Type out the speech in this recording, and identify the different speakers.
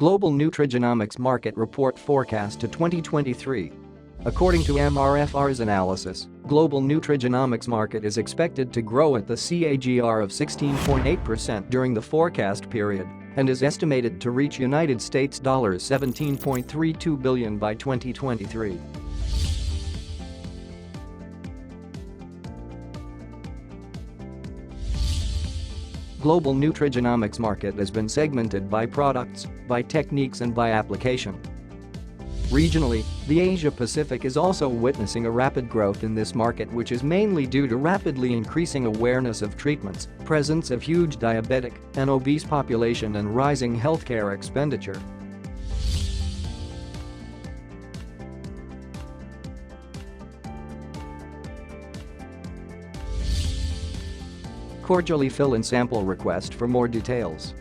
Speaker 1: Global Nutrigenomics Market Report Forecast to 2023. According to MRFR's analysis, global nutrigenomics market is expected to grow at the CAGR of 16.8% during the forecast period and is estimated to reach United States $17.32 billion by 2023. Global nutrigenomics market has been segmented by products, by techniques and by application. Regionally, the Asia-Pacific is also witnessing a rapid growth in this market, which is mainly due to rapidly increasing awareness of treatments, presence of huge diabetic and obese population and rising healthcare expenditure. Cordially fill in sample request for more details.